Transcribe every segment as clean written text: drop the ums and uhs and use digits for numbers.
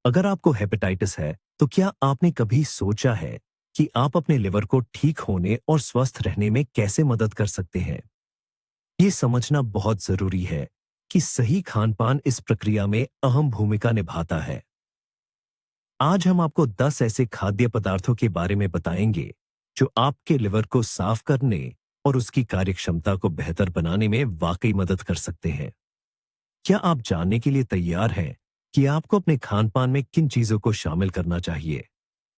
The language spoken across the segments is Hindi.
अगर आपको हेपेटाइटिस है, तो क्या आपने कभी सोचा है कि आप अपने लिवर को ठीक होने और स्वस्थ रहने में कैसे मदद कर सकते हैं? ये समझना बहुत जरूरी है कि सही खान-पान इस प्रक्रिया में अहम भूमिका निभाता है। आज हम आपको 10 ऐसे खाद्य पदार्थों के बारे में बताएंगे, जो आपके लिवर को साफ करने और उसकी कार्यक्षमता को बेहतर बनाने में वाकई मदद कर सकते हैं। क्या आप जानने के लिए तैयार हैं कि आपको अपने खान-पान में किन चीजों को शामिल करना चाहिए?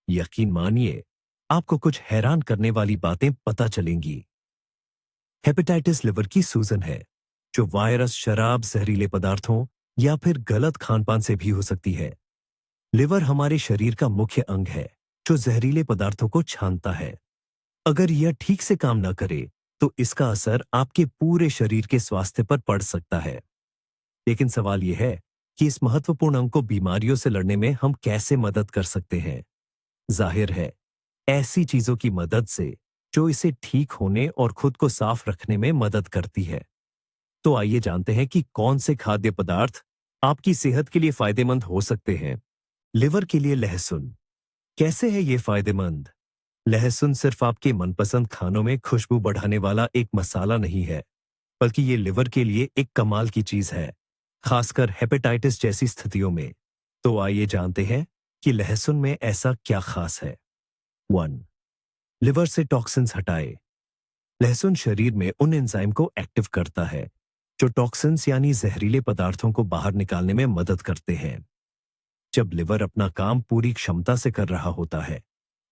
यकीन मानिए, आपको कुछ हैरान करने वाली बातें पता चलेंगी। हेपेटाइटिस लिवर की सूजन है, जो वायरस, शराब, जहरीले पदार्थों या फिर गलत खानपान से भी हो सकती है। लिवर हमारे शरीर का मुख्य अंग है, जो जहरीले पदार्थों को छानता है। अगर यह ठीक से काम न करे, तो इसका असर आपके पूरे शरीर के स्वास्थ्य पर पड़ सकता है। लेकिन सवाल यह है कि इस महत्वपूर्ण अंग को बीमारियों से लड़ने में हम कैसे मदद कर सकते हैं? जाहिर है, ऐसी चीजों की मदद से जो इसे ठीक होने और खुद को साफ रखने में मदद करती है। तो आइए जानते हैं कि कौन से खाद्य पदार्थ आपकी सेहत के लिए फायदेमंद हो सकते हैं। लिवर के लिए लहसुन। कैसे है ये फायदेमंद? लहसुन सिर्फ आपके मनपसंद खानों में खुशबू बढ़ाने वाला एक मसाला नहीं है, बल्कि ये लिवर के लिए एक कमाल की चीज है, खासकर हेपेटाइटिस जैसी स्थितियों में। तो आइए जानते हैं कि लहसुन में ऐसा क्या खास है। 1. लिवर से टॉक्सिन्स हटाए। लहसुन शरीर में उन एंजाइम को एक्टिव करता है, जो टॉक्सिन्स यानी जहरीले पदार्थों को बाहर निकालने में मदद करते हैं। जब लिवर अपना काम पूरी क्षमता से कर रहा होता है,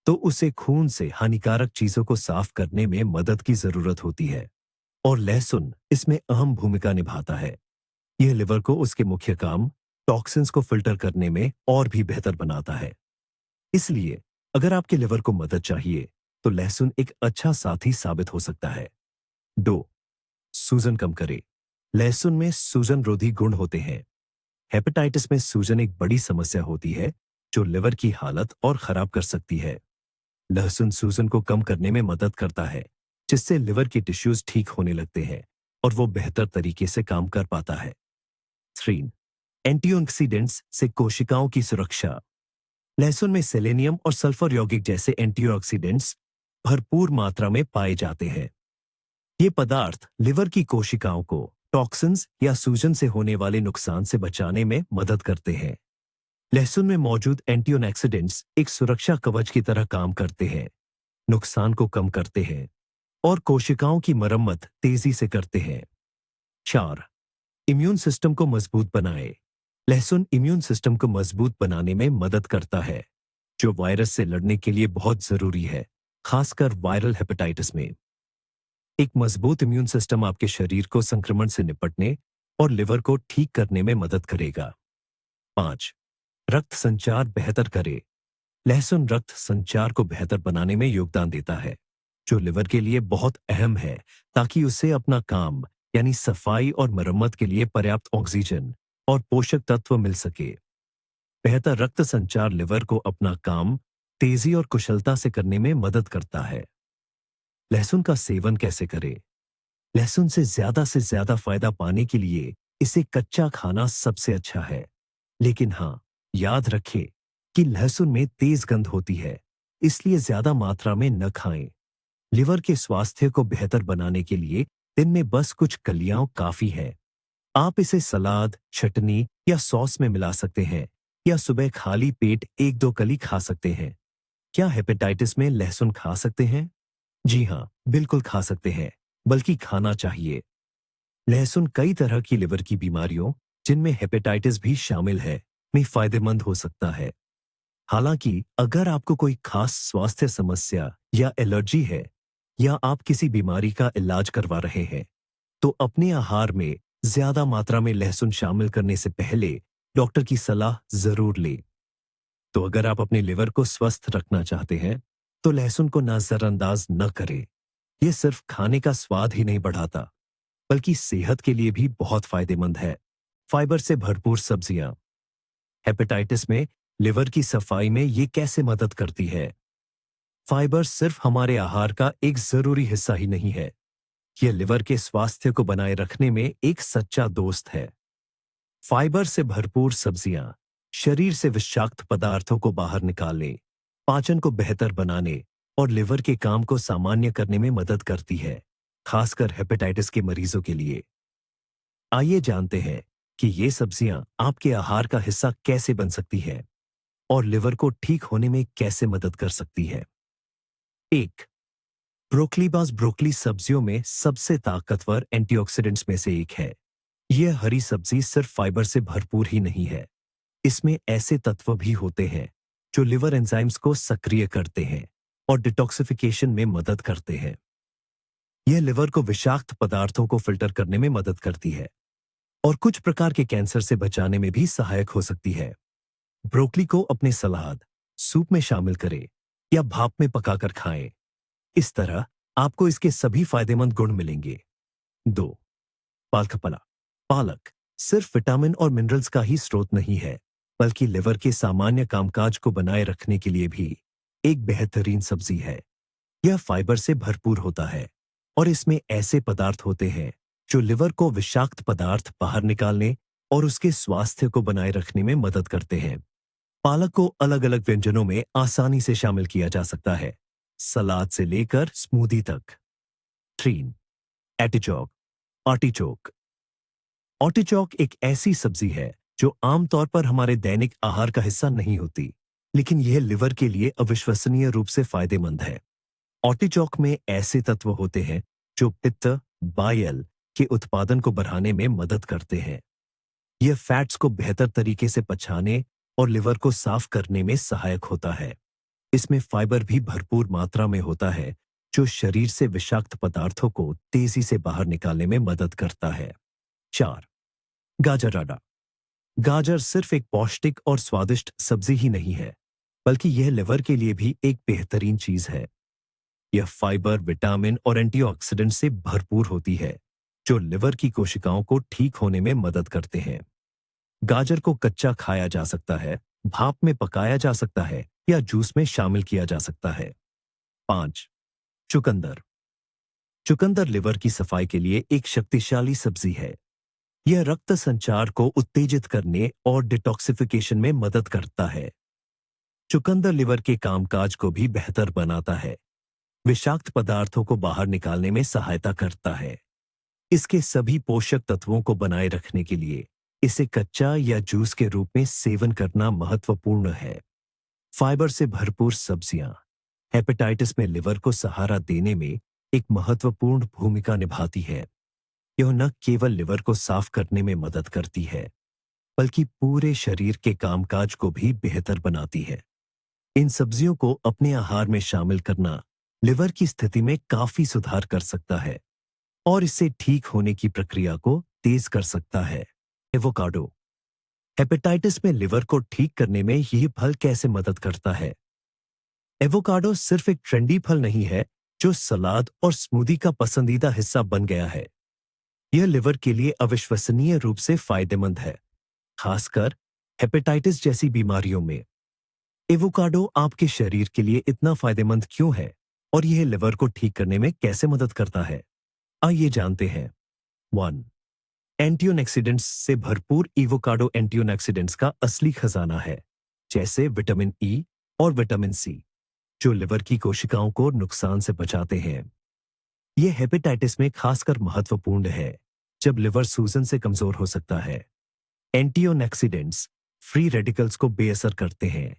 तो उसे खून से हानिकारक चीजों को साफ करने में मदद की जरूरत होती है, और लहसुन इसमें अहम भूमिका निभाता है। यह लिवर को उसके मुख्य काम, टॉक्सिन्स को फिल्टर करने में और भी बेहतर बनाता है। इसलिए अगर आपके लिवर को मदद चाहिए, तो लहसुन एक अच्छा साथी साबित हो सकता है। 2. सूजन कम करे। लहसुन में सूजन रोधी गुण होते हैं। हेपेटाइटिस में सूजन एक बड़ी समस्या होती है, जो लिवर की हालत और खराब कर सकती है। लहसुन सूजन को कम करने में मदद करता है, जिससे लिवर की टिश्यूज ठीक होने लगते हैं और वो बेहतर तरीके से काम कर पाता है। 3. एंटीऑक्सीडेंट्स से कोशिकाओं की सुरक्षा। लहसुन में सेलेनियम और सल्फर यौगिक जैसे एंटीऑक्सीडेंट्स भरपूर मात्रा में पाए जाते हैं। ये पदार्थ लिवर की कोशिकाओं को टॉक्सिन्स या सूजन से होने वाले नुकसान से बचाने में मदद करते हैं। लहसुन में मौजूद एंटीऑक्सीडेंट्स एक सुरक्षा कवच की तरह काम करते हैं, नुकसान को कम करते हैं और कोशिकाओं की मरम्मत तेजी से करते हैं। 4. इम्यून सिस्टम को मजबूत बनाए। लहसुन इम्यून सिस्टम को मजबूत बनाने में मदद करता है, जो वायरस से लड़ने के लिए बहुत जरूरी है, खासकर वायरल हेपेटाइटिस में। एक मजबूत इम्यून सिस्टम आपके शरीर को संक्रमण से निपटने और लिवर को ठीक करने में मदद करेगा। 5. रक्त संचार बेहतर करे। लहसुन रक्त संचार को बेहतर बनाने में योगदान देता है, जो लिवर के लिए बहुत अहम है, ताकि उसे अपना काम यानी सफाई और मरम्मत के लिए पर्याप्त ऑक्सीजन और पोषक तत्व मिल सके। बेहतर रक्त संचार लिवर को अपना काम तेजी और कुशलता से करने में मदद करता है। लहसुन का सेवन कैसे करें? लहसुन से ज्यादा फायदा पाने के लिए इसे कच्चा खाना सबसे अच्छा है। लेकिन हाँ, याद रखें कि लहसुन में तेज गंध होती है, इसलिए ज्यादा मात्रा में न खाएं। लिवर के स्वास्थ्य को बेहतर बनाने के लिए दिन में बस कुछ कलियां काफी है। आप इसे सलाद, चटनी या सॉस में मिला सकते हैं, या सुबह खाली पेट 1-2 कली खा सकते हैं। क्या हेपेटाइटिस में लहसुन खा सकते हैं? जी हाँ, बिल्कुल खा सकते हैं, बल्कि खाना चाहिए। लहसुन कई तरह की लिवर की बीमारियों, जिनमें हेपेटाइटिस भी शामिल है, में फायदेमंद हो सकता है। हालांकि अगर आपको कोई खास स्वास्थ्य समस्या या एलर्जी है, या आप किसी बीमारी का इलाज करवा रहे हैं, तो अपने आहार में ज्यादा मात्रा में लहसुन शामिल करने से पहले डॉक्टर की सलाह जरूर लें। तो अगर आप अपने लिवर को स्वस्थ रखना चाहते हैं, तो लहसुन को नजरअंदाज न करें। यह सिर्फ खाने का स्वाद ही नहीं बढ़ाता, बल्कि सेहत के लिए भी बहुत फायदेमंद है। फाइबर से भरपूर सब्जियां। हेपेटाइटिस में लिवर की सफाई में ये कैसे मदद करती है? फाइबर सिर्फ हमारे आहार का एक जरूरी हिस्सा ही नहीं है, यह लिवर के स्वास्थ्य को बनाए रखने में एक सच्चा दोस्त है। फाइबर से भरपूर सब्जियां शरीर से विषाक्त पदार्थों को बाहर निकालने, पाचन को बेहतर बनाने और लिवर के काम को सामान्य करने में मदद करती है, खासकर हेपेटाइटिस के मरीजों के लिए। आइए जानते हैं कि ये सब्जियां आपके आहार का हिस्सा कैसे बन सकती है और लिवर को ठीक होने में कैसे मदद कर सकती है। 1. ब्रोकलीबाज ब्रोकली सब्जियों में सबसे ताकतवर एंटीऑक्सीडेंट्स में से एक है। यह हरी सब्जी सिर्फ फाइबर से भरपूर ही नहीं है, इसमें ऐसे तत्व भी होते हैं जो लिवर एंजाइम्स को सक्रिय करते हैं और डिटॉक्सिफिकेशन में मदद करते हैं। यह लिवर को विषाक्त पदार्थों को फिल्टर करने में मदद करती है और कुछ प्रकार के कैंसर से बचाने में भी सहायक हो सकती है। ब्रोकली को अपने सलाद, सूप में शामिल करें या भाप में पकाकर खाएं। इस तरह आपको इसके सभी फायदेमंद गुण मिलेंगे। 2. पालक पालक सिर्फ विटामिन और मिनरल्स का ही स्रोत नहीं है, बल्कि लिवर के सामान्य कामकाज को बनाए रखने के लिए भी एक बेहतरीन सब्जी है। यह फाइबर से भरपूर होता है और इसमें ऐसे पदार्थ होते हैं जो लिवर को विषाक्त पदार्थ बाहर निकालने और उसके स्वास्थ्य को बनाए रखने में मदद करते हैं। पालक को अलग अलग व्यंजनों में आसानी से शामिल किया जा सकता है, सलाद से लेकर स्मूदी तक। 3. एर्टिचोक आर्टिचोक आर्टिचोक एक ऐसी सब्जी है जो आमतौर पर हमारे दैनिक आहार का हिस्सा नहीं होती, लेकिन यह लिवर के लिए अविश्वसनीय रूप से फायदेमंद है। आर्टिचोक में ऐसे तत्व होते हैं जो पित्त, बाइल के उत्पादन को बढ़ाने में मदद करते हैं। यह फैट्स को बेहतर तरीके से पचाने और लिवर को साफ करने में सहायक होता है। इसमें फाइबर भी भरपूर मात्रा में होता है जो शरीर से विषाक्त पदार्थों को तेजी से बाहर निकालने में मदद करता है। 4. गाजर गाजर सिर्फ एक पौष्टिक और स्वादिष्ट सब्जी ही नहीं है, बल्कि यह लिवर के लिए भी एक बेहतरीन चीज है। यह फाइबर, विटामिन और एंटीऑक्सीडेंट से भरपूर होती है जो लिवर की कोशिकाओं को ठीक होने में मदद करते हैं। गाजर को कच्चा खाया जा सकता है, भाप में पकाया जा सकता है या जूस में शामिल किया जा सकता है। 5. चुकंदर चुकंदर लिवर की सफाई के लिए एक शक्तिशाली सब्जी है। यह रक्त संचार को उत्तेजित करने और डिटॉक्सिफिकेशन में मदद करता है। चुकंदर लिवर के कामकाज को भी बेहतर बनाता है, विषाक्त पदार्थों को बाहर निकालने में सहायता करता है। इसके सभी पोषक तत्वों को बनाए रखने के लिए इसे कच्चा या जूस के रूप में सेवन करना महत्वपूर्ण है। फाइबर से भरपूर सब्जियां हेपेटाइटिस में लिवर को सहारा देने में एक महत्वपूर्ण भूमिका निभाती है। यह न केवल लिवर को साफ करने में मदद करती है, बल्कि पूरे शरीर के कामकाज को भी बेहतर बनाती है। इन सब्जियों को अपने आहार में शामिल करना लिवर की स्थिति में काफी सुधार कर सकता है और इससे ठीक होने की प्रक्रिया को तेज कर सकता है। एवोकाडो हेपेटाइटिस में लिवर को ठीक करने में यह फल कैसे मदद करता है? एवोकाडो सिर्फ एक ट्रेंडी फल नहीं है जो सलाद और स्मूदी का पसंदीदा हिस्सा बन गया है। यह लिवर के लिए अविश्वसनीय रूप से फायदेमंद है, खासकर हेपेटाइटिस जैसी बीमारियों में। एवोकाडो आपके शरीर के लिए इतना फायदेमंद क्यों है और यह लिवर को ठीक करने में कैसे मदद करता है? आइए जानते हैं। 1. एंटीऑक्सीडेंट्स से भरपूर एवोकाडो एंटीऑक्सीडेंट्स का असली खजाना है, जैसे विटामिन ई और विटामिन सी, जो लिवर की कोशिकाओं को नुकसान से बचाते हैं। यह हेपेटाइटिस में खासकर महत्वपूर्ण है, जब लिवर सूजन से कमजोर हो सकता है। एंटीऑक्सीडेंट्स फ्री रेडिकल्स को बेअसर करते हैं,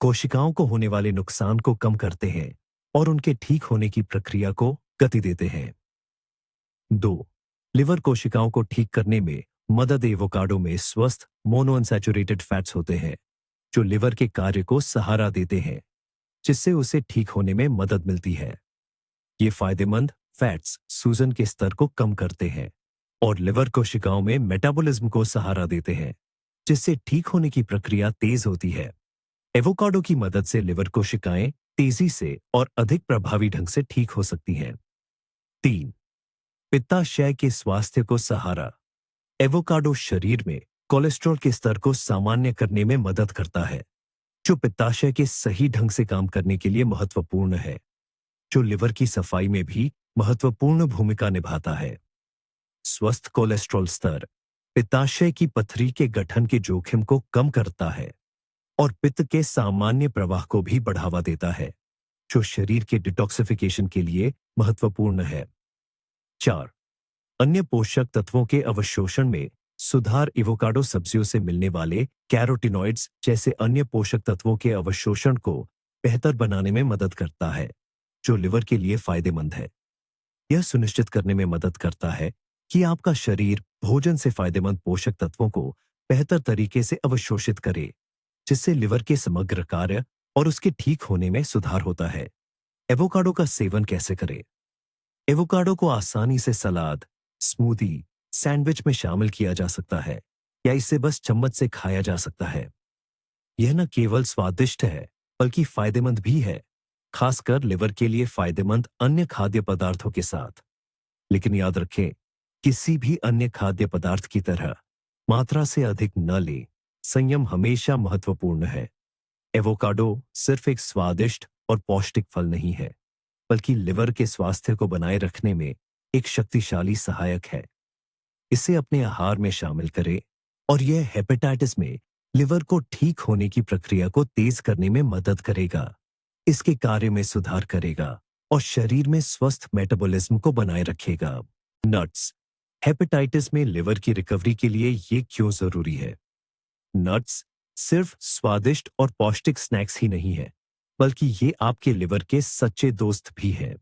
कोशिकाओं को होने वाले नुकसान को कम करते हैं और उनके ठीक होने की प्रक्रिया को गति देते हैं। 2. लिवर कोशिकाओं को ठीक करने में मदद एवोकाडो में स्वस्थ मोनोअनसैचुरेटेड फैट्स होते हैं, जो लिवर के कार्य को सहारा देते हैं, जिससे उसे ठीक होने में मदद मिलती है। ये फायदेमंद फैट्स सूजन के स्तर को कम करते हैं और लिवर कोशिकाओं में मेटाबॉलिज्म को सहारा देते हैं, जिससे ठीक होने की प्रक्रिया तेज होती है। एवोकाडो की मदद से लिवर कोशिकाएं तेजी से और अधिक प्रभावी ढंग से ठीक हो सकती हैं। 3. पित्ताशय के स्वास्थ्य को सहारा एवोकाडो शरीर में कोलेस्ट्रॉल के स्तर को सामान्य करने में मदद करता है, जो पित्ताशय के सही ढंग से काम करने के लिए महत्वपूर्ण है, जो लिवर की सफाई में भी महत्वपूर्ण भूमिका निभाता है। स्वस्थ कोलेस्ट्रॉल स्तर पित्ताशय की पथरी के गठन के जोखिम को कम करता है और पित्त के सामान्य प्रवाह को भी बढ़ावा देता है, जो शरीर के डिटॉक्सिफिकेशन के लिए महत्वपूर्ण है। 4. अन्य पोषक तत्वों के अवशोषण में सुधार एवोकाडो सब्जियों से मिलने वाले कैरोटिनॉइड्स जैसे अन्य पोषक तत्वों के अवशोषण को बेहतर बनाने में मदद करता है, जो लिवर के लिए फायदेमंद है। यह सुनिश्चित करने में मदद करता है कि आपका शरीर भोजन से फायदेमंद पोषक तत्वों को बेहतर तरीके से अवशोषित करे, जिससे लिवर के समग्र कार्य और उसके ठीक होने में सुधार होता है। एवोकाडो का सेवन कैसे करें? एवोकाडो को आसानी से सलाद, स्मूदी, सैंडविच में शामिल किया जा सकता है या इसे बस चम्मच से खाया जा सकता है। यह न केवल स्वादिष्ट है, बल्कि फायदेमंद भी है, खासकर लिवर के लिए फायदेमंद अन्य खाद्य पदार्थों के साथ। लेकिन याद रखें, किसी भी अन्य खाद्य पदार्थ की तरह मात्रा से अधिक न लें। संयम हमेशा महत्वपूर्ण है। एवोकाडो सिर्फ एक स्वादिष्ट और पौष्टिक फल नहीं है, बल्कि लिवर के स्वास्थ्य को बनाए रखने में एक शक्तिशाली सहायक है। इसे अपने आहार में शामिल करें और यह हेपेटाइटिस में लिवर को ठीक होने की प्रक्रिया को तेज करने में मदद करेगा, इसके कार्य में सुधार करेगा और शरीर में स्वस्थ मेटाबॉलिज्म को बनाए रखेगा। नट्स। हेपेटाइटिस में लिवर की रिकवरी के लिए ये क्यों जरूरी है? नट्स सिर्फ स्वादिष्ट और पौष्टिक स्नैक्स ही नहीं है, बल्कि ये आपके लिवर के सच्चे दोस्त भी हैं।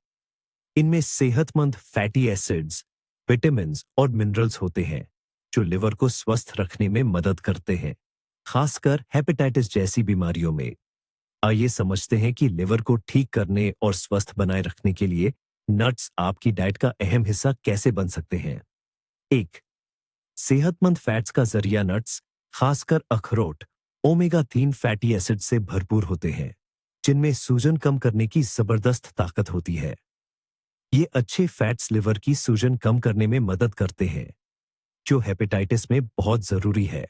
इनमें सेहतमंद फैटी एसिड्स, विटामिन्स और मिनरल्स होते हैं, जो लिवर को स्वस्थ रखने में मदद करते हैं, खासकर हेपेटाइटिस जैसी बीमारियों में। आइए समझते हैं कि लिवर को ठीक करने और स्वस्थ बनाए रखने के लिए नट्स आपकी डाइट का अहम हिस्सा कैसे बन सकते हैं। 1. सेहतमंद फैट्स का जरिया नट्स, खासकर अखरोट, ओमेगा 3 फैटी एसिड से भरपूर होते हैं, जिनमें सूजन कम करने की जबरदस्त ताकत होती है। ये अच्छे फैट्स लिवर की सूजन कम करने में मदद करते हैं, जो हेपेटाइटिस में बहुत जरूरी है।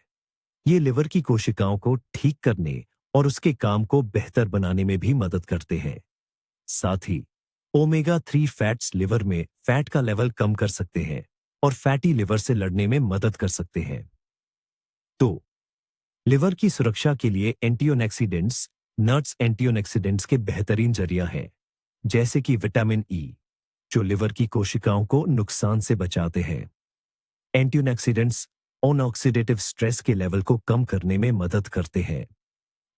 ये लिवर की कोशिकाओं को ठीक करने और उसके काम को बेहतर बनाने में भी मदद करते हैं। साथ ही ओमेगा 3 फैट्स लिवर में फैट का लेवल कम कर सकते हैं और फैटी लिवर से लड़ने में मदद कर सकते हैं। तो लिवर की सुरक्षा के लिए एंटीऑक्सीडेंट्स, नट्स एंटीऑक्सीडेंट्स के बेहतरीन जरिया हैं, जैसे कि विटामिन ई, जो लिवर की कोशिकाओं को नुकसान से बचाते हैं। एंटीऑक्सीडेंट्स ऑक्सीडेटिव स्ट्रेस के लेवल को कम करने में मदद करते हैं,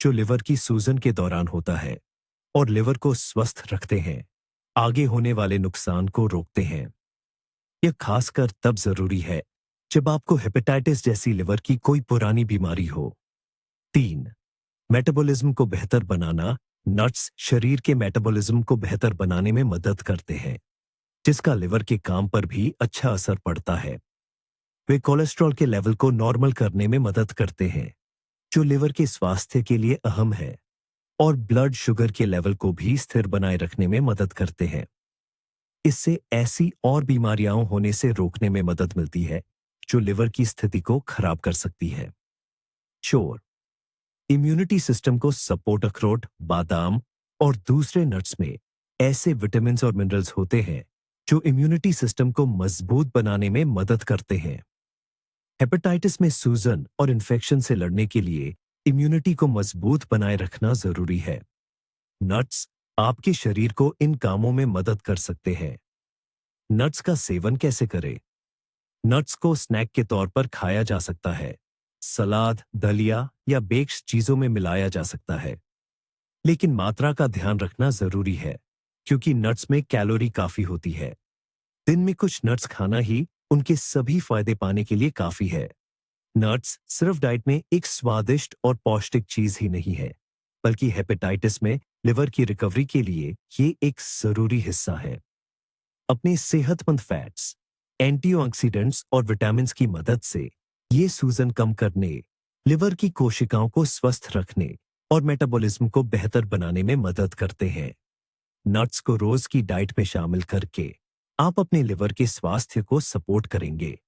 जो लिवर की सूजन के दौरान होता है, और लिवर को स्वस्थ रखते हैं, आगे होने वाले नुकसान को रोकते हैं। यह खासकर तब जरूरी है जब आपको हेपेटाइटिस जैसी लिवर की कोई पुरानी बीमारी हो। 3. मेटाबॉलिज्म को बेहतर बनाना। नट्स शरीर के मेटाबॉलिज्म को बेहतर बनाने में मदद करते हैं, जिसका लिवर के काम पर भी अच्छा असर पड़ता है। वे कोलेस्ट्रॉल के लेवल को नॉर्मल करने में मदद करते हैं, जो लिवर के स्वास्थ्य के लिए अहम है, और ब्लड शुगर के लेवल को भी स्थिर बनाए रखने में मदद करते हैं। इससे ऐसी और बीमारियां होने से रोकने में मदद मिलती है, जो लिवर की स्थिति को खराब कर सकती है। 4. इम्यूनिटी सिस्टम को सपोर्ट। अखरोट, बादाम और दूसरे नट्स में ऐसे विटामिन और मिनरल्स होते हैं जो इम्यूनिटी सिस्टम को मजबूत बनाने में मदद करते हैं। हेपेटाइटिस में सूजन और इन्फेक्शन से लड़ने के लिए इम्यूनिटी को मजबूत बनाए रखना जरूरी है। नट्स आपके शरीर को इन कामों में मदद कर सकते हैं। नट्स का सेवन कैसे करें? नट्स को स्नैक के तौर पर खाया जा सकता है, सलाद, दलिया या बेक्ड चीजों में मिलाया जा सकता है। लेकिन मात्रा का ध्यान रखना जरूरी है, क्योंकि नट्स में कैलोरी काफी होती है। दिन में कुछ नट्स खाना ही उनके सभी फायदे पाने के लिए काफी है। नट्स सिर्फ डाइट में एक स्वादिष्ट और पौष्टिक चीज ही नहीं है, बल्कि हेपेटाइटिस में लिवर की रिकवरी के लिए ये एक जरूरी हिस्सा है। अपने सेहतमंद फैट्स, एंटीऑक्सीडेंट्स और विटामिन्स की मदद से ये सूजन कम करने, लिवर की कोशिकाओं को स्वस्थ रखने और मेटाबॉलिज्म को बेहतर बनाने में मदद करते हैं। नट्स को रोज की डाइट में शामिल करके आप अपने लिवर के स्वास्थ्य को सपोर्ट करेंगे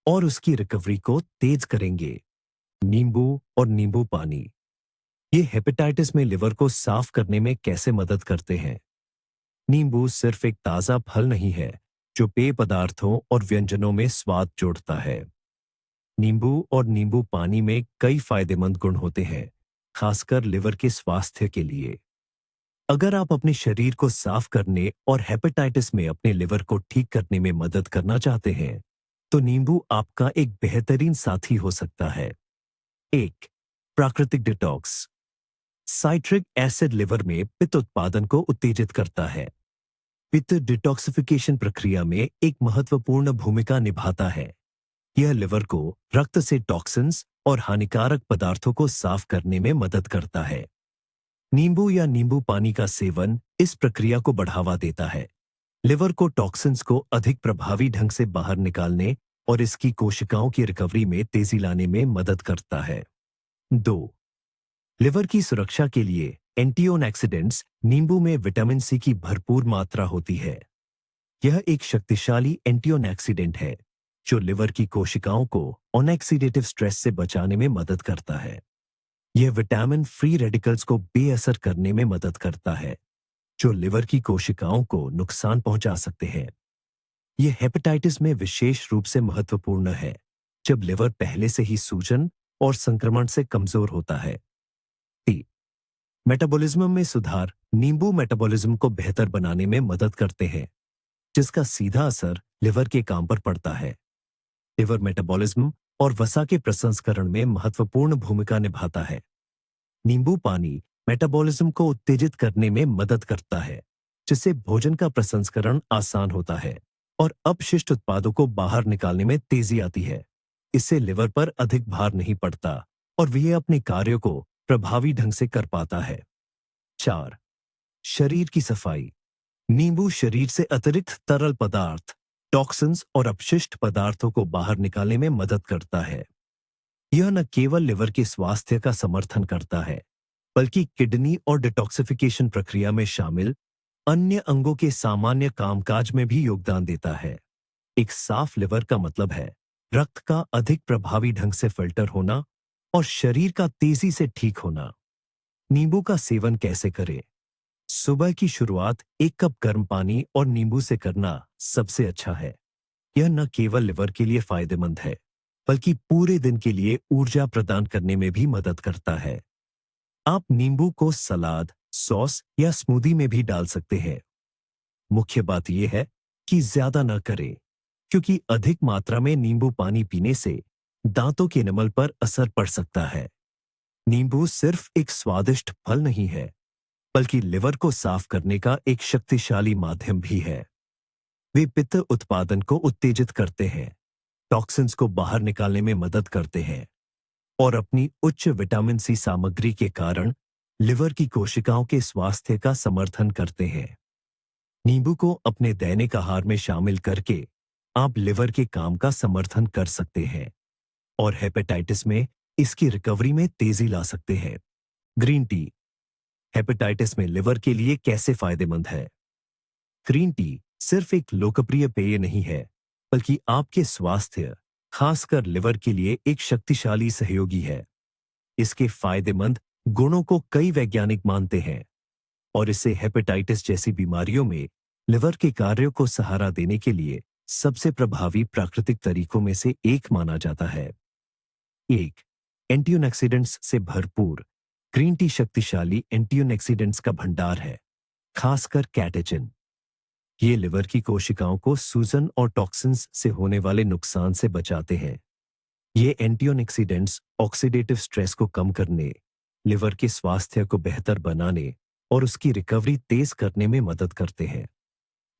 और उसकी रिकवरी को तेज करेंगे। नींबू और नींबू पानी, ये हेपेटाइटिस में लिवर को साफ करने में कैसे मदद करते हैं? नींबू सिर्फ एक ताजा फल नहीं है जो पेय पदार्थों और व्यंजनों में स्वाद जोड़ता है। नींबू और नींबू पानी में कई फायदेमंद गुण होते हैं, खासकर लिवर के स्वास्थ्य के लिए। अगर आप अपने शरीर को साफ करने और हेपेटाइटिस में अपने लिवर को ठीक करने में मदद करना चाहते हैं, तो नींबू आपका एक बेहतरीन साथी हो सकता है। एक, प्राकृतिक डिटॉक्स। साइट्रिक एसिड लिवर में पित्त उत्पादन को उत्तेजित करता है। पित्त डिटॉक्सिफिकेशन प्रक्रिया में एक महत्वपूर्ण भूमिका निभाता है। यह लिवर को रक्त से टॉक्सिन्स और हानिकारक पदार्थों को साफ करने में मदद करता है। नींबू या नींबू पानी का सेवन इस प्रक्रिया को बढ़ावा देता है। लिवर को टॉक्सिन्स को अधिक प्रभावी ढंग से बाहर निकालने और इसकी कोशिकाओं की रिकवरी में तेजी लाने में मदद करता है। 2, लिवर की सुरक्षा के लिए एंटीऑक्सीडेंट्स। नींबू में विटामिन सी की भरपूर मात्रा होती है। यह एक शक्तिशाली एंटीऑक्सीडेंट है जो लिवर की कोशिकाओं को ऑक्सीडेटिव स्ट्रेस से बचाने में मदद करता है। यह विटामिन फ्री रेडिकल्स को बेअसर करने में मदद करता है जो लिवर की कोशिकाओं को नुकसान पहुंचा सकते हैं। यह हेपेटाइटिस में विशेष रूप से महत्वपूर्ण है जब लिवर पहले से ही सूजन और संक्रमण से कमजोर होता है। 3, मेटाबॉलिज्म में सुधार। नींबू मेटाबॉलिज्म को बेहतर बनाने में मदद करते हैं जिसका सीधा असर लिवर के काम पर पड़ता है। लिवर मेटाबॉलिज्म और वसा के प्रसंस्करण में महत्वपूर्ण भूमिका निभाता है। नींबू पानी मेटाबॉलिज्म को उत्तेजित करने में मदद करता है जिससे भोजन का प्रसंस्करण आसान होता है और अपशिष्ट उत्पादों को बाहर निकालने में तेजी आती है। इससे लिवर पर अधिक भार नहीं पड़ता और वह अपने कार्यों को प्रभावी ढंग से कर पाता है। 4, शरीर की सफाई। नींबू शरीर से अतिरिक्त तरल पदार्थ, टॉक्सिन्स और अपशिष्ट पदार्थों को बाहर निकालने में मदद करता है। यह न केवल लिवर के स्वास्थ्य का समर्थन करता है बल्कि किडनी और डिटॉक्सिफिकेशन प्रक्रिया में शामिल अन्य अंगों के सामान्य कामकाज में भी योगदान देता है। एक साफ लिवर का मतलब है रक्त का अधिक प्रभावी ढंग से फिल्टर होना और शरीर का तेजी से ठीक होना। नींबू का सेवन कैसे करें? सुबह की शुरुआत 1 कप गर्म पानी और नींबू से करना सबसे अच्छा है। यह न केवल लिवर के लिए फायदेमंद है बल्कि पूरे दिन के लिए ऊर्जा प्रदान करने में भी मदद करता है। आप नींबू को सलाद, सॉस या स्मूदी में भी डाल सकते हैं। मुख्य बात यह है कि ज्यादा न करें क्योंकि अधिक मात्रा में नींबू पानी पीने से दांतों के एनामल पर असर पड़ सकता है। नींबू सिर्फ एक स्वादिष्ट फल नहीं है बल्कि लिवर को साफ करने का एक शक्तिशाली माध्यम भी है। वे पित्त उत्पादन को उत्तेजित करते हैं, टॉक्सिन्स को बाहर निकालने में मदद करते हैं और अपनी उच्च विटामिन सी सामग्री के कारण लिवर की कोशिकाओं के स्वास्थ्य का समर्थन करते हैं। नींबू को अपने दैनिक आहार में शामिल करके आप लिवर के काम का समर्थन कर सकते हैं और हेपेटाइटिस में इसकी रिकवरी में तेजी ला सकते हैं। ग्रीन टी हेपेटाइटिस में लिवर के लिए कैसे फायदेमंद है? ग्रीन टी सिर्फ एक लोकप्रिय पेय नहीं है बल्कि आपके स्वास्थ्य, खासकर लिवर के लिए एक शक्तिशाली सहयोगी है। इसके फायदेमंद गुणों को कई वैज्ञानिक मानते हैं और इसे हेपेटाइटिस जैसी बीमारियों में लिवर के कार्यों को सहारा देने के लिए सबसे प्रभावी प्राकृतिक तरीकों में से एक माना जाता है। 1, एंटीऑक्सीडेंट्स से भरपूर। ग्रीन टी शक्तिशाली एंटीऑक्सीडेंट्स का भंडार है, खासकर कैटेचिन। ये लिवर की कोशिकाओं को सूजन और टॉक्सिन्स से होने वाले नुकसान से बचाते हैं। ये एंटीऑक्सीडेंट्स ऑक्सीडेटिव स्ट्रेस को कम करने, लिवर के स्वास्थ्य को बेहतर बनाने और उसकी रिकवरी तेज करने में मदद करते हैं।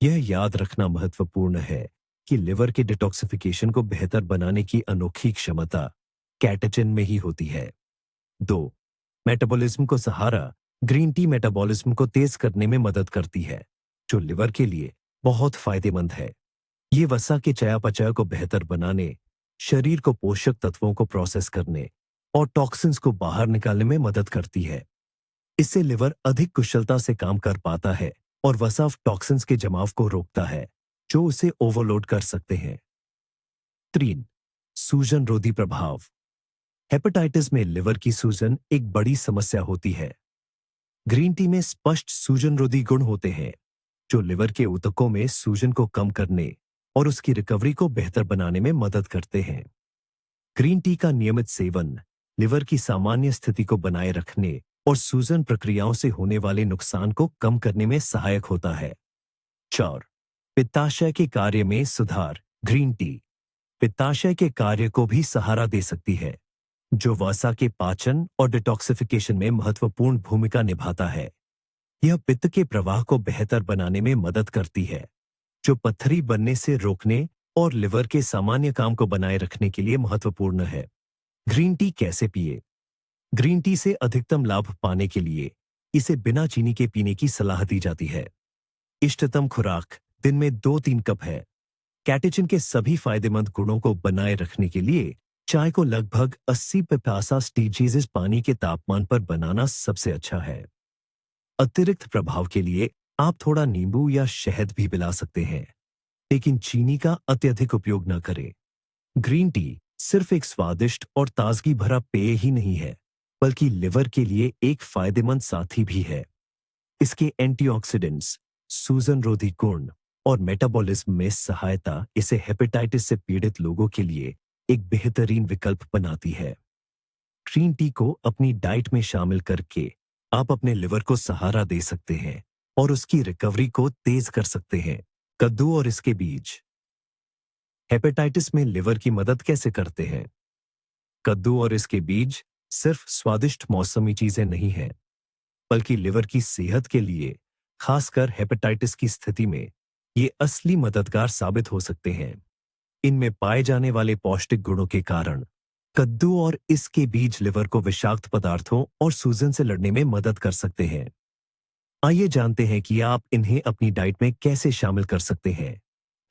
यह याद रखना महत्वपूर्ण है कि लिवर के डिटॉक्सिफिकेशन को बेहतर बनाने की अनोखी क्षमता कैटेचिन में ही होती है। 2, मेटाबॉलिज्म को सहारा। ग्रीन टी मेटाबॉलिज्म को तेज करने में मदद करती है जो लिवर के लिए बहुत फायदेमंद है। ये वसा के चयापचय को बेहतर बनाने, शरीर को पोषक तत्वों को प्रोसेस करने और टॉक्सिन्स को बाहर निकालने में मदद करती है। इससे लिवर अधिक कुशलता से काम कर पाता है और वसा टॉक्सिन्स के जमाव को रोकता है जो उसे ओवरलोड कर सकते हैं। 3, सूजन रोधी प्रभाव। हेपेटाइटिस में लिवर की सूजन एक बड़ी समस्या होती है। ग्रीन टी में स्पष्ट सूजन रोधी गुण होते हैं जो लिवर के ऊतकों में सूजन को कम करने और उसकी रिकवरी को बेहतर बनाने में मदद करते हैं। ग्रीन टी का नियमित सेवन लिवर की सामान्य स्थिति को बनाए रखने और सूजन प्रक्रियाओं से होने वाले नुकसान को कम करने में सहायक होता है। 4. पित्ताशय के कार्य में सुधार। ग्रीन टी पित्ताशय के कार्य को भी सहारा दे सकती है, जो वसा के पाचन और डिटॉक्सिफिकेशन में महत्वपूर्ण भूमिका निभाता है। यह पित्त के प्रवाह को बेहतर बनाने में मदद करती है, जो पत्थरी बनने से रोकने और लिवर के सामान्य काम को बनाए रखने के लिए महत्वपूर्ण है। ग्रीन टी कैसे पिए? ग्रीन टी से अधिकतम लाभ पाने के लिए इसे बिना चीनी के पीने की सलाह दी जाती है। इष्टतम खुराक दिन में 2-3 कप है। कैटेचिन के सभी फायदेमंद गुणों को बनाए रखने के लिए चाय को लगभग 80 पिपासा स्टीजीज पानी के तापमान पर बनाना सबसे अच्छा है। अतिरिक्त प्रभाव के लिए आप थोड़ा नींबू या शहद भी मिला सकते हैं, लेकिन चीनी का अत्यधिक उपयोग न करें। ग्रीन टी सिर्फ एक स्वादिष्ट और ताजगी भरा पेय ही नहीं है, बल्कि लिवर के लिए एक फायदेमंद साथी भी है। इसके एंटीऑक्सीडेंट्स, सूजन रोधी गुण और मेटाबॉलिज्म में सहायता इसे हेपेटाइटिस से पीड़ित लोगों के लिए एक बेहतरीन विकल्प बनाती है। ग्रीन टी को अपनी डाइट में शामिल करके आप अपने लिवर को सहारा दे सकते हैं और उसकी रिकवरी को तेज कर सकते हैं। कद्दू और इसके बीज हेपेटाइटिस में लिवर की मदद कैसे करते हैं? कद्दू और इसके बीज सिर्फ स्वादिष्ट मौसमी चीजें नहीं हैं, बल्कि लिवर की सेहत के लिए, खासकर हेपेटाइटिस की स्थिति में, ये असली मददगार साबित हो सकते हैं। इनमें पाए जाने वाले पौष्टिक गुणों के कारण कद्दू और इसके बीज लिवर को विषाक्त पदार्थों और सूजन से लड़ने में मदद कर सकते हैं। आइए जानते हैं कि आप इन्हें अपनी डाइट में कैसे शामिल कर सकते हैं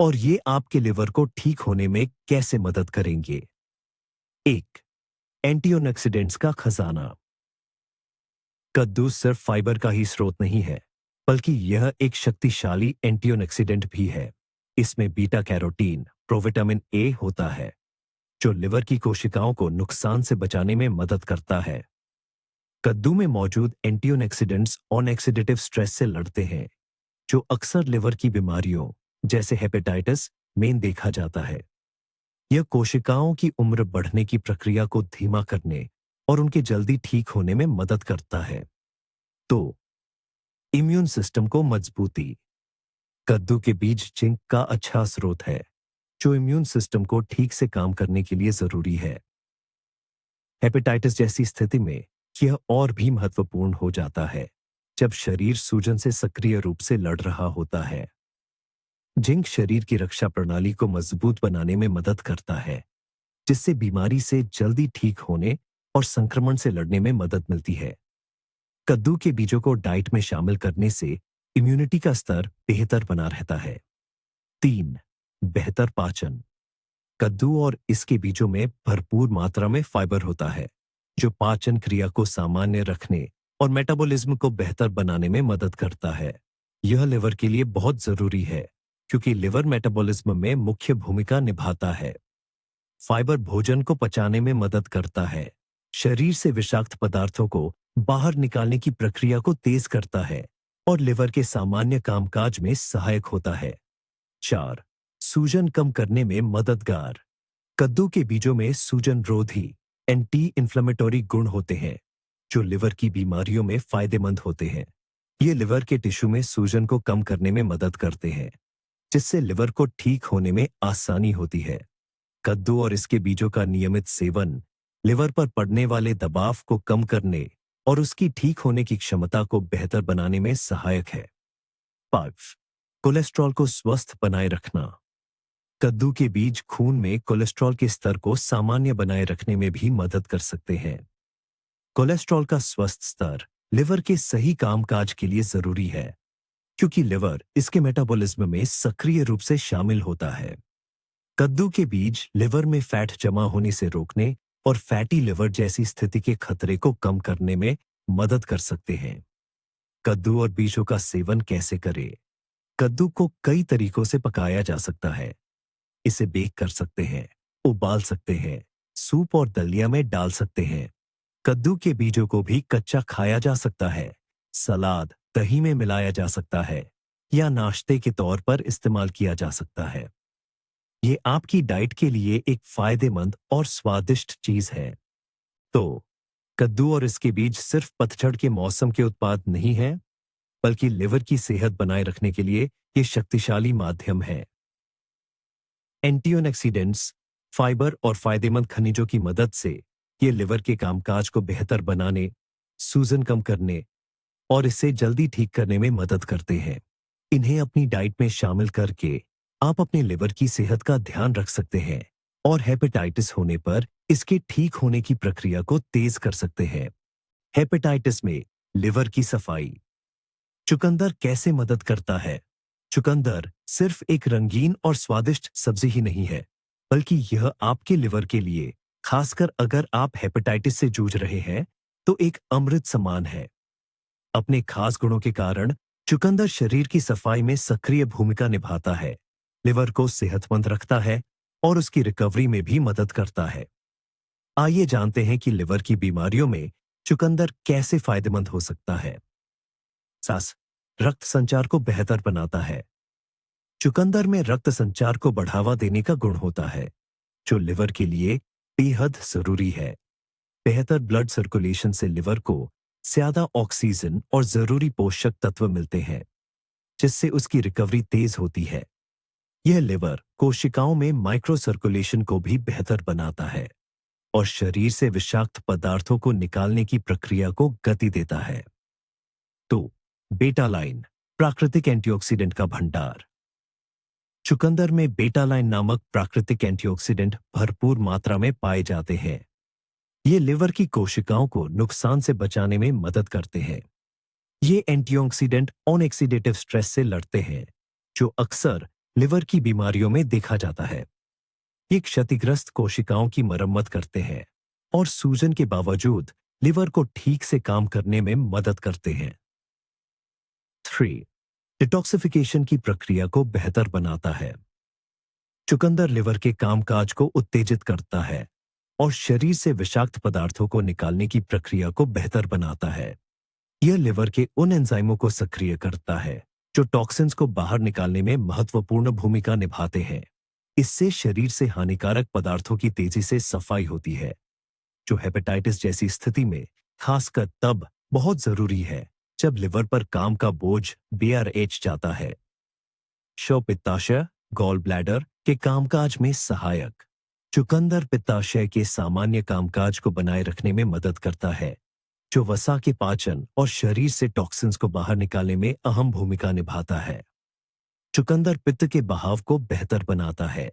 और ये आपके लिवर को ठीक होने में कैसे मदद करेंगे। 1. एंटीऑक्सीडेंट्स का खजाना। कद्दू सिर्फ फाइबर का ही स्रोत नहीं है, बल्कि यह एक शक्तिशाली एंटीऑक्सीडेंट भी है। इसमें बीटा कैरोटीन, प्रोविटामिन ए होता है, जो लिवर की कोशिकाओं को नुकसान से बचाने में मदद करता है। कद्दू में मौजूद एंटीऑक्सीडेंट्स ऑक्सीडेटिव स्ट्रेस से लड़ते हैं, जो अक्सर लिवर की बीमारियों जैसे हेपेटाइटिस में देखा जाता है। यह कोशिकाओं की उम्र बढ़ने की प्रक्रिया को धीमा करने और उनके जल्दी ठीक होने में मदद करता है। तो इम्यून सिस्टम को मजबूती। कद्दू के बीज जिंक का अच्छा स्रोत है, जो इम्यून सिस्टम को ठीक से काम करने के लिए जरूरी है। हेपेटाइटिस जैसी स्थिति में यह और भी महत्वपूर्ण हो जाता है, जब शरीर सूजन से सक्रिय रूप से लड़ रहा होता है। जिंक शरीर की रक्षा प्रणाली को मजबूत बनाने में मदद करता है, जिससे बीमारी से जल्दी ठीक होने और संक्रमण से लड़ने में मदद मिलती है। कद्दू के बीजों को डाइट में शामिल करने से इम्यूनिटी का स्तर बेहतर बना रहता है। 3. बेहतर पाचन। कद्दू और इसके बीजों में भरपूर मात्रा में फाइबर होता है, जो पाचन क्रिया को सामान्य रखने और मेटाबॉलिज्म को बेहतर बनाने में मदद करता है। यह लिवर के लिए बहुत जरूरी है, क्योंकि लिवर मेटाबॉलिज्म में मुख्य भूमिका निभाता है। फाइबर भोजन को पचाने में मदद करता है, शरीर से विषाक्त पदार्थों को बाहर निकालने की प्रक्रिया को तेज करता है और लिवर के सामान्य कामकाज में सहायक होता है। 4. सूजन कम करने में मददगार। कद्दू के बीजों में सूजन रोधी एंटी इन्फ्लेमेटरी गुण होते हैं, जो लिवर की बीमारियों में फायदेमंद होते हैं। ये लिवर के टिश्यू में सूजन को कम करने में मदद करते हैं, जिससे लिवर को ठीक होने में आसानी होती है। कद्दू और इसके बीजों का नियमित सेवन लिवर पर पड़ने वाले दबाव को कम करने और उसकी ठीक होने की क्षमता को बेहतर बनाने में सहायक है। 5. कोलेस्ट्रॉल को स्वस्थ बनाए रखना। कद्दू के बीज खून में कोलेस्ट्रॉल के स्तर को सामान्य बनाए रखने में भी मदद कर सकते हैं। कोलेस्ट्रॉल का स्वस्थ स्तर लिवर के सही कामकाज के लिए जरूरी है, क्योंकि लिवर इसके मेटाबॉलिज्म में सक्रिय रूप से शामिल होता है। कद्दू के बीज लिवर में फैट जमा होने से रोकने और फैटी लिवर जैसी स्थिति के खतरे को कम करने में मदद कर सकते हैं। कद्दू और बीजों का सेवन कैसे करें? कद्दू को कई तरीकों से पकाया जा सकता है। इसे बेक कर सकते हैं, उबाल सकते हैं, सूप और दलिया में डाल सकते हैं। कद्दू के बीजों को भी कच्चा खाया जा सकता है, सलाद, दही में मिलाया जा सकता है या नाश्ते के तौर पर इस्तेमाल किया जा सकता है। ये आपकी डाइट के लिए एक फायदेमंद और स्वादिष्ट चीज है। तो कद्दू और इसके बीज सिर्फ पतझड़ के मौसम के उत्पाद नहीं हैं, बल्कि लिवर की सेहत बनाए रखने के लिए ये शक्तिशाली माध्यम है। एंटीऑक्सीडेंट्स, फाइबर और फायदेमंद खनिजों की मदद से ये लिवर के कामकाज को बेहतर बनाने, सूजन कम करने और इसे जल्दी ठीक करने में मदद करते हैं। इन्हें अपनी डाइट में शामिल करके आप अपने लिवर की सेहत का ध्यान रख सकते हैं और हेपेटाइटिस होने पर इसके ठीक होने की प्रक्रिया को तेज कर सकते हैं। हेपेटाइटिस में लिवर की सफाई। चुकंदर कैसे मदद करता है? चुकंदर सिर्फ एक रंगीन और स्वादिष्ट सब्जी ही नहीं है, बल्कि यह आपके लिवर के लिए, खासकर अगर आप हेपेटाइटिस से जूझ रहे हैं, तो एक अमृत समान है। अपने खास गुणों के कारण चुकंदर शरीर की सफाई में सक्रिय भूमिका निभाता है, लिवर को सेहतमंद रखता है और उसकी रिकवरी में भी मदद करता है। आइए जानते हैं कि लिवर की बीमारियों में चुकंदर कैसे फायदेमंद हो सकता है। सास रक्त संचार को बेहतर बनाता है। चुकंदर में रक्त संचार को बढ़ावा देने का गुण होता है, जो लिवर के लिए बेहद जरूरी है। बेहतर ब्लड सर्कुलेशन से लिवर को ज्यादा ऑक्सीजन और जरूरी पोषक तत्व मिलते हैं, जिससे उसकी रिकवरी तेज होती है। यह लिवर कोशिकाओं में माइक्रो सर्कुलेशन को भी बेहतर बनाता है और शरीर से विषाक्त पदार्थों को निकालने की प्रक्रिया को गति देता है। तो बेटालाइन, प्राकृतिक एंटीऑक्सीडेंट का भंडार। चुकंदर में बेटालाइन नामक प्राकृतिक एंटीऑक्सीडेंट भरपूर मात्रा में पाए जाते हैं। ये लिवर की कोशिकाओं को नुकसान से बचाने में मदद करते हैं। ये एंटीऑक्सीडेंट ऑक्सीडेटिव स्ट्रेस से लड़ते हैं, जो अक्सर लिवर की बीमारियों में देखा जाता है। ये क्षतिग्रस्त कोशिकाओं की मरम्मत करते हैं और सूजन के बावजूद लिवर को ठीक से काम करने में मदद करते हैं। 3. डिटॉक्सिफिकेशन की प्रक्रिया को बेहतर बनाता है। चुकंदर लिवर के कामकाज को उत्तेजित करता है और शरीर से विषाक्त पदार्थों को निकालने की प्रक्रिया को बेहतर बनाता है। यह लिवर के उन एंजाइमों को सक्रिय करता है जो टॉक्सिन्स को बाहर निकालने में महत्वपूर्ण भूमिका निभाते हैं। इससे शरीर से हानिकारक पदार्थों की तेजी से सफाई होती है, जो हेपेटाइटिस जैसी स्थिति में खासकर तब बहुत जरूरी है जब लिवर पर काम का बोझ बढ़ जाता है। शव पित्ताशय, गॉल ब्लैडर के कामकाज में सहायक। चुकंदर पित्ताशय के सामान्य कामकाज को बनाए रखने में मदद करता है, जो वसा के पाचन और शरीर से टॉक्सिन्स को बाहर निकालने में अहम भूमिका निभाता है। चुकंदर पित्त के बहाव को बेहतर बनाता है,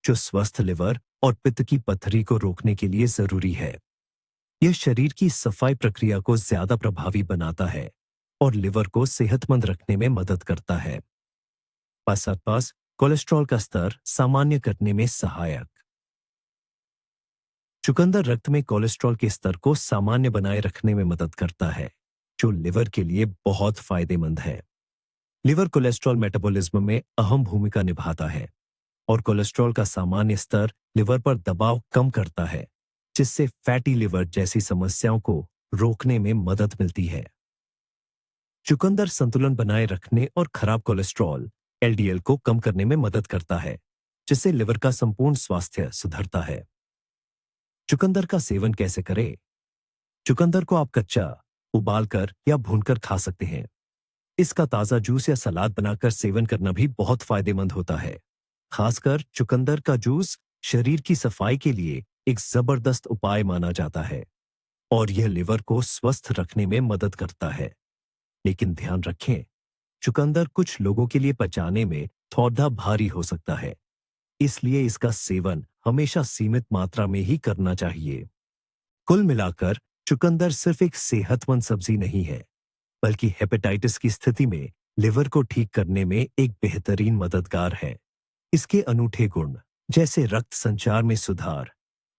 जो स्वस्थ लिवर और पित्त की पथरी को रोकने के लिए जरूरी है। यह शरीर की सफाई प्रक्रिया को ज्यादा प्रभावी बनाता है और लिवर को सेहतमंद रखने में मदद करता है। पास कोलेस्ट्रॉल का स्तर सामान्य करने में सहायक। चुकंदर रक्त में कोलेस्ट्रॉल के स्तर को सामान्य बनाए रखने में मदद करता है, जो लिवर के लिए बहुत फायदेमंद है। लिवर कोलेस्ट्रॉल मेटाबॉलिज्म में अहम भूमिका निभाता है और कोलेस्ट्रॉल का सामान्य स्तर लिवर पर दबाव कम करता है, जिससे फैटी लिवर जैसी समस्याओं को रोकने में मदद मिलती है। चुकंदर संतुलन बनाए रखने और खराब कोलेस्ट्रॉल एलडीएल को कम करने में मदद करता है, जिससे लिवर का संपूर्ण स्वास्थ्य सुधरता है। चुकंदर का सेवन कैसे करें? चुकंदर को आप कच्चा, उबालकर या भूनकर खा सकते हैं। इसका ताजा जूस या सलाद बनाकर सेवन करना भी बहुत फायदेमंद होता है। खासकर चुकंदर का जूस शरीर की सफाई के लिए एक जबरदस्त उपाय माना जाता है और यह लिवर को स्वस्थ रखने में मदद करता है। लेकिन ध्यान रखें, चुकंदर कुछ लोगों के लिए पचाने में थोड़ा भारी हो सकता है, इसलिए इसका सेवन हमेशा सीमित मात्रा में ही करना चाहिए। कुल मिलाकर चुकंदर सिर्फ एक सेहतमंद सब्जी नहीं है, बल्कि हेपेटाइटिस की स्थिति में लिवर को ठीक करने में एक बेहतरीन मददगार है। इसके अनूठे गुण, जैसे रक्त संचार में सुधार,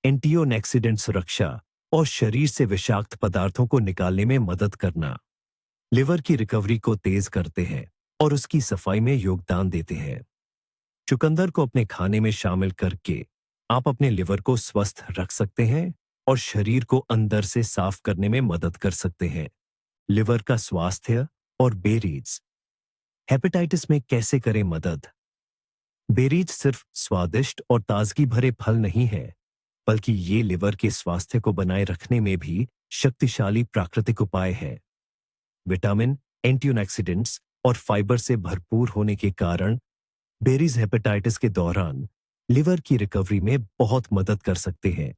एंटीऑक्सीडेंट सुरक्षा और शरीर से विषाक्त पदार्थों को निकालने में मदद करना, लिवर की रिकवरी को तेज करते हैं और उसकी सफाई में योगदान देते हैं। चुकंदर को अपने खाने में शामिल करके आप अपने लिवर को स्वस्थ रख सकते हैं और शरीर को अंदर से साफ करने में मदद कर सकते हैं। लिवर का स्वास्थ्य और बेरीज। हेपेटाइटिस में कैसे करें मदद? बेरीज सिर्फ स्वादिष्ट और ताजगी भरे फल नहीं है, बल्कि ये लिवर के स्वास्थ्य को बनाए रखने में भी शक्तिशाली प्राकृतिक उपाय है। विटामिन, एंटीऑक्सीडेंट्स और फाइबर से भरपूर होने के कारण बेरीज हेपेटाइटिस के दौरान लिवर की रिकवरी में बहुत मदद कर सकते हैं।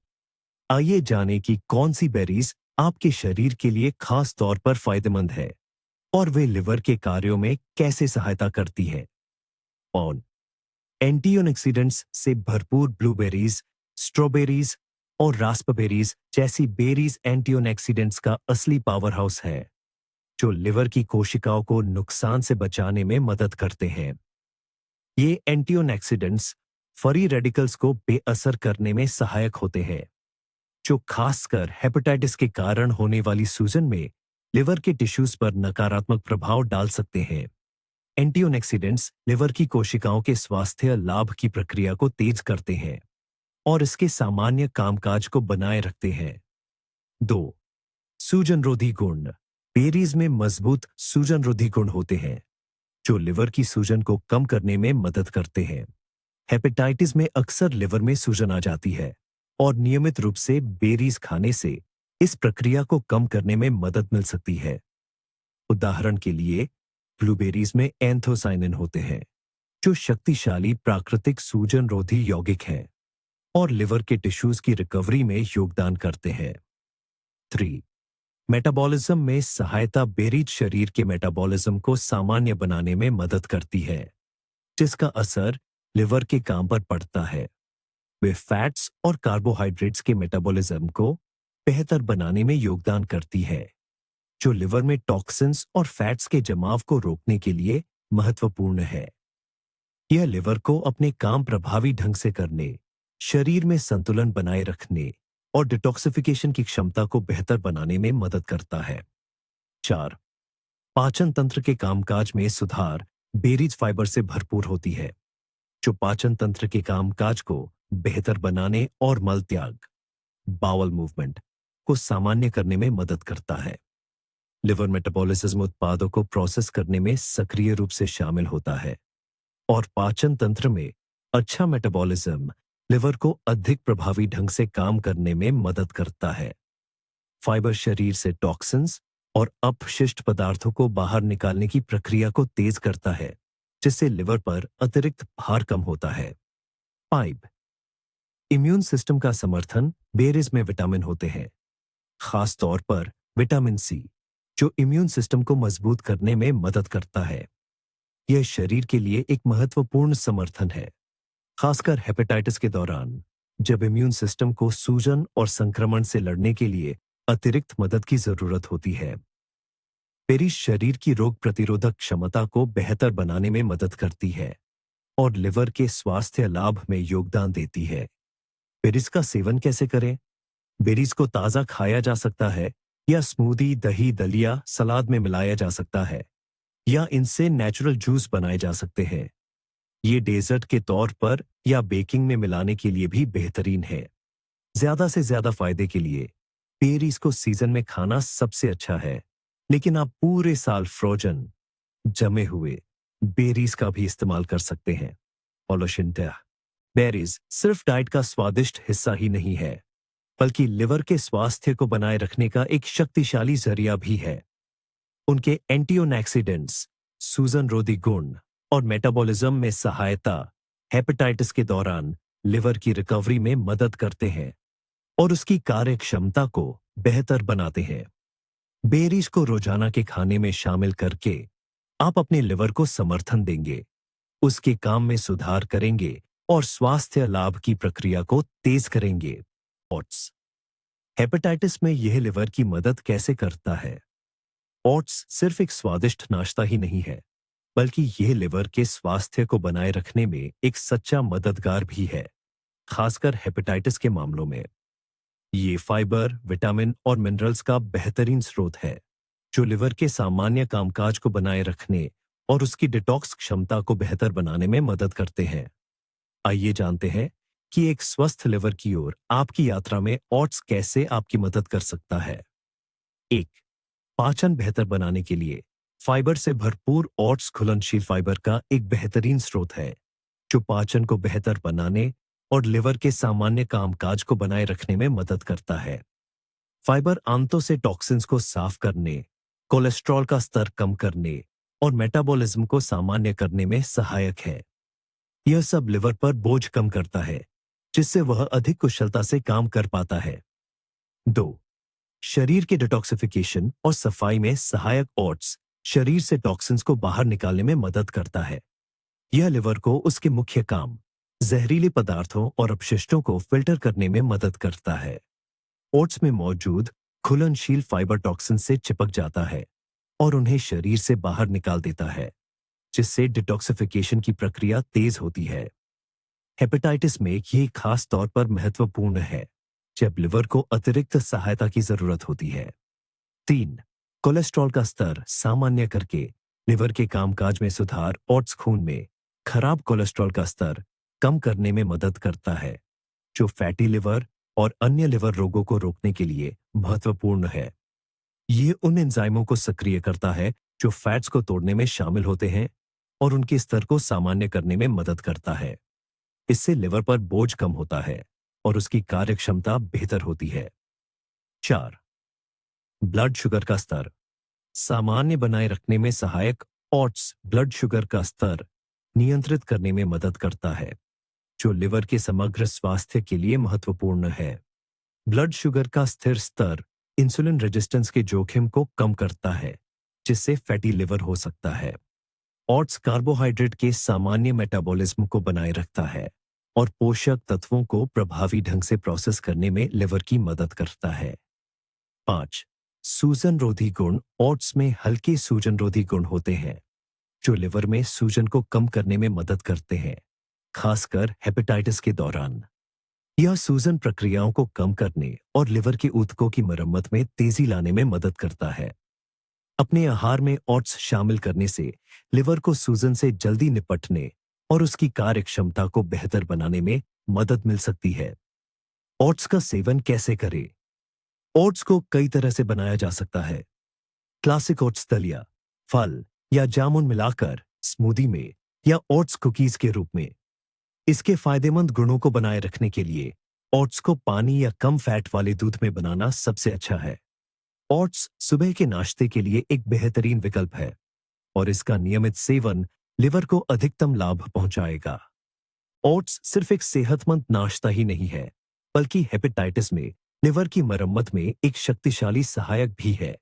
आइए जानें कि कौन सी बेरीज आपके शरीर के लिए खास तौर पर फायदेमंद है और वे लिवर के कार्यों में कैसे सहायता करती हैं। और एंटीऑक्सीडेंट्स से भरपूर ब्लूबेरीज, स्ट्रॉबेरीज और रास्पबेरीज जैसी बेरीज एंटीऑक्सीडेंट्स का असली पावर हाउस है, जो लिवर की कोशिकाओं को नुकसान से बचाने में मदद करते हैं। ये एंटीऑक्सीडेंट्स फ्री रेडिकल्स को बेअसर करने में सहायक होते हैं, जो खासकर हेपेटाइटिस के कारण होने वाली सूजन में लिवर के टिश्यूज पर नकारात्मक प्रभाव डाल सकते हैं। एंटीऑक्सीडेंट्स लिवर की कोशिकाओं के स्वास्थ्य लाभ की प्रक्रिया को तेज करते हैं और इसके सामान्य कामकाज को बनाए रखते हैं। 2. सूजनरोधी गुण। बेरीज में मजबूत सूजनरोधी गुण होते हैं, जो लिवर की सूजन को कम करने में मदद करते हैं। हेपेटाइटिस में अक्सर लिवर में सूजन आ जाती है और नियमित रूप से बेरीज खाने से इस प्रक्रिया को कम करने में मदद मिल सकती है। उदाहरण के लिए, ब्लूबेरीज में एंथोसाइनिन होते हैं, जो शक्तिशाली प्राकृतिक सूजनरोधी यौगिक हैं और लिवर के टिश्यूज की रिकवरी में योगदान करते हैं। 3. मेटाबॉलिज्म में सहायता। बेरीज शरीर के मेटाबॉलिज्म को सामान्य बनाने में मदद करती है, जिसका असर लिवर के काम पर पड़ता है। वे फैट्स और कार्बोहाइड्रेट्स के मेटाबॉलिज्म को बेहतर बनाने में योगदान करती है, जो लिवर में टॉक्सिन्स और फैट्स के जमाव को रोकने के लिए महत्वपूर्ण है। यह लिवर को अपने काम प्रभावी ढंग से करने, शरीर में संतुलन बनाए रखने और डिटॉक्सिफिकेशन की क्षमता को बेहतर बनाने में मदद करता है। 4. पाचन तंत्र के कामकाज में सुधार। बेरीज फाइबर से भरपूर होती है, जो पाचन तंत्र के कामकाज को बेहतर बनाने और मल त्याग, बाउल मूवमेंट को सामान्य करने में मदद करता है। लिवर मेटाबॉलिज्म उत्पादों को प्रोसेस करने में सक्रिय रूप से शामिल होता है और पाचन तंत्र में अच्छा मेटाबॉलिज्म लिवर को अधिक प्रभावी ढंग से काम करने में मदद करता है। फाइबर शरीर से टॉक्सिन्स और अपशिष्ट पदार्थों को बाहर निकालने की प्रक्रिया को तेज करता है, जिससे लिवर पर अतिरिक्त भार कम होता है। 5. इम्यून सिस्टम का समर्थन। बेरीज में विटामिन होते हैं, खास तौर पर विटामिन सी, जो इम्यून सिस्टम को मजबूत करने में मदद करता है। यह शरीर के लिए एक महत्वपूर्ण समर्थन है, खासकर हेपेटाइटिस के दौरान, जब इम्यून सिस्टम को सूजन और संक्रमण से लड़ने के लिए अतिरिक्त मदद की जरूरत होती है। बेरीज शरीर की रोग प्रतिरोधक क्षमता को बेहतर बनाने में मदद करती है और लिवर के स्वास्थ्य लाभ में योगदान देती है। बेरीज का सेवन कैसे करें? बेरीज को ताजा खाया जा सकता है या स्मूदी, दही, दलिया, सलाद में मिलाया जा सकता है या इनसे नेचुरल जूस बनाए जा सकते हैं। ये डेजर्ट के तौर पर या बेकिंग में मिलाने के लिए भी बेहतरीन है। ज्यादा से ज्यादा फायदे के लिए बेरीज को सीजन में खाना सबसे अच्छा है, लेकिन आप पूरे साल फ्रोजन जमे हुए बेरीज का भी इस्तेमाल कर सकते हैं। ओलोशिंटा। बेरीज सिर्फ डाइट का स्वादिष्ट हिस्सा ही नहीं है, बल्कि लिवर के स्वास्थ्य को बनाए रखने का एक शक्तिशाली जरिया भी है। उनके एंटीऑक्सीडेंट्स, सूजन रोधी गुण और मेटाबॉलिज्म में सहायता हेपेटाइटिस के दौरान लिवर की रिकवरी में मदद करते हैं और उसकी कार्यक्षमता को बेहतर बनाते हैं। बेरीज को रोजाना के खाने में शामिल करके आप अपने लिवर को समर्थन देंगे, उसके काम में सुधार करेंगे और स्वास्थ्य लाभ की प्रक्रिया को तेज करेंगे। ओट्स। हेपेटाइटिस में यह लिवर की मदद कैसे करता है? ओट्स सिर्फ एक स्वादिष्ट नाश्ता ही नहीं है, बल्कि यह लिवर के स्वास्थ्य को बनाए रखने में एक सच्चा मददगार भी है, खासकर हेपेटाइटिस के मामलों में। ये फाइबर, विटामिन और मिनरल्स का बेहतरीन स्रोत है, जो लिवर के सामान्य कामकाज को बनाए रखने और उसकी डिटॉक्स क्षमता को बेहतर बनाने में मदद करते हैं। आइए जानते हैं कि एक स्वस्थ लिवर की ओर आपकी यात्रा में ओट्स कैसे आपकी मदद कर सकता है। 1. पाचन बेहतर बनाने के लिए फाइबर से भरपूर ओट्स घुलनशील फाइबर का एक बेहतरीन स्रोत है, जो पाचन को बेहतर बनाने और लिवर के सामान्य कामकाज को बनाए रखने में मदद करता है। फाइबर आंतों से टॉक्सिन्स को साफ करने, कोलेस्ट्रॉल का स्तर कम करने और मेटाबॉलिज्म को सामान्य करने में सहायक है। यह सब लिवर पर बोझ कम करता है, जिससे वह अधिक कुशलता से काम कर पाता है। 2. शरीर के डिटॉक्सिफिकेशन और सफाई में सहायक ओट्स शरीर से टॉक्सिन्स को बाहर निकालने में मदद करता है। यह लिवर को उसके मुख्य काम, जहरीले पदार्थों और अपशिष्टों को फिल्टर करने में मदद करता है। ओट्स में मौजूद घुलनशील फाइबर टॉक्सिन से चिपक जाता है और उन्हें शरीर से बाहर निकाल देता है, जिससे डिटॉक्सिफिकेशन की प्रक्रिया तेज होती है। हेपेटाइटिस में यह खास तौर पर महत्वपूर्ण है, जब लिवर को अतिरिक्त सहायता की जरूरत होती है। 3. कोलेस्ट्रॉल का स्तर सामान्य करके लिवर के कामकाज में सुधार ओट्स खून में खराब कोलेस्ट्रॉल का स्तर कम करने में मदद करता है, जो फैटी लिवर और अन्य लिवर रोगों को रोकने के लिए महत्वपूर्ण है। ये उन एंजाइमों को सक्रिय करता है जो फैट्स को तोड़ने में शामिल होते हैं और उनके स्तर को सामान्य करने में मदद करता है। इससे लिवर पर बोझ कम होता है और उसकी कार्यक्षमता बेहतर होती है। 4. ब्लड शुगर का स्तर सामान्य बनाए रखने में सहायक ओट्स ब्लड शुगर का स्तर नियंत्रित करने में मदद करता है, जो लिवर के समग्र स्वास्थ्य के लिए महत्वपूर्ण है। ब्लड शुगर का स्थिर स्तर इंसुलिन रेजिस्टेंस के जोखिम को कम करता है, जिससे फैटी लिवर हो सकता है। ओट्स कार्बोहाइड्रेट के सामान्य मेटाबॉलिज्म को बनाए रखता है और पोषक तत्वों को प्रभावी ढंग से प्रोसेस करने में लिवर की मदद करता है। 5. सूजन रोधी गुण ओट्स में हल्के सूजन रोधी गुण होते हैं, जो लिवर में सूजन को कम करने में मदद करते हैं, खासकर हेपेटाइटिस के दौरान। यह सूजन प्रक्रियाओं को कम करने और लिवर के ऊतकों की मरम्मत में तेजी लाने में मदद करता है। अपने आहार में ओट्स शामिल करने से लिवर को सूजन से जल्दी निपटने और उसकी कार्यक्षमता को बेहतर बनाने में मदद मिल सकती है। ओट्स का सेवन कैसे करें? ओट्स को कई तरह से बनाया जा सकता है। क्लासिक ओट्स दलिया, फल या जामुन मिलाकर स्मूदी में या ओट्स कुकीज के रूप में। इसके फायदेमंद गुणों को बनाए रखने के लिए ओट्स को पानी या कम फैट वाले दूध में बनाना सबसे अच्छा है। ओट्स सुबह के नाश्ते के लिए एक बेहतरीन विकल्प है और इसका नियमित सेवन लिवर को अधिकतम लाभ पहुंचाएगा। ओट्स सिर्फ एक सेहतमंद नाश्ता ही नहीं है, बल्कि हेपेटाइटिस में लिवर की मरम्मत में एक शक्तिशाली सहायक भी है।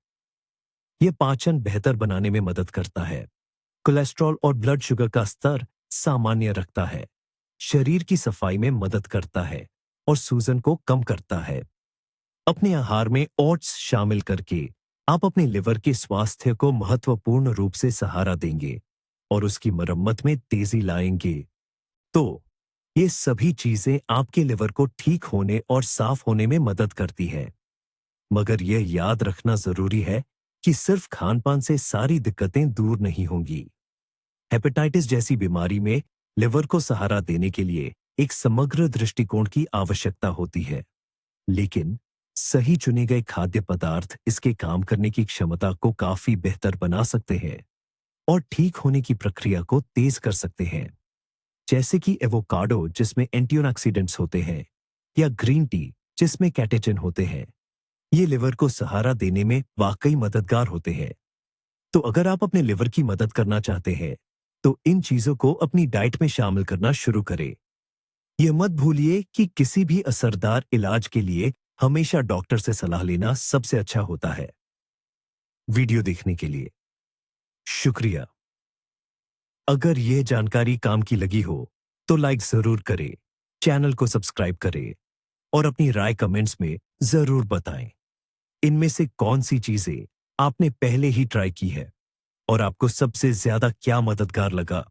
यह पाचन बेहतर बनाने में मदद करता है, कोलेस्ट्रॉल और ब्लड शुगर का स्तर सामान्य रखता है, शरीर की सफाई में मदद करता है और सूजन को कम करता है। अपने आहार में ओट्स शामिल करके आप अपने लिवर के स्वास्थ्य को महत्वपूर्ण रूप से सहारा देंगे और उसकी मरम्मत में तेजी लाएंगे। तो ये सभी चीजें आपके लिवर को ठीक होने और साफ होने में मदद करती है। मगर यह याद रखना जरूरी है कि सिर्फ खानपान से सारी दिक्कतें दूर नहीं होंगी। हेपेटाइटिस जैसी बीमारी में लिवर को सहारा देने के लिए एक समग्र दृष्टिकोण की आवश्यकता होती है, लेकिन सही चुने गए खाद्य पदार्थ इसके काम करने की क्षमता को काफी बेहतर बना सकते हैं और ठीक होने की प्रक्रिया को तेज कर सकते हैं। जैसे कि एवोकाडो जिसमें एंटीऑक्सीडेंट्स होते हैं या ग्रीन टी जिसमें कैटेचिन होते हैं, ये लिवर को सहारा देने में वाकई मददगार होते हैं। तो अगर आप अपने लिवर की मदद करना चाहते हैं तो इन चीजों को अपनी डाइट में शामिल करना शुरू करें। यह मत भूलिए कि किसी भी असरदार इलाज के लिए हमेशा डॉक्टर से सलाह लेना सबसे अच्छा होता है। वीडियो देखने के लिए शुक्रिया। अगर यह जानकारी काम की लगी हो तो लाइक जरूर करें, चैनल को सब्सक्राइब करें और अपनी राय कमेंट्स में जरूर बताएं। इनमें से कौन सी चीजें आपने पहले ही ट्राई की है और आपको सबसे ज्यादा क्या मददगार लगा।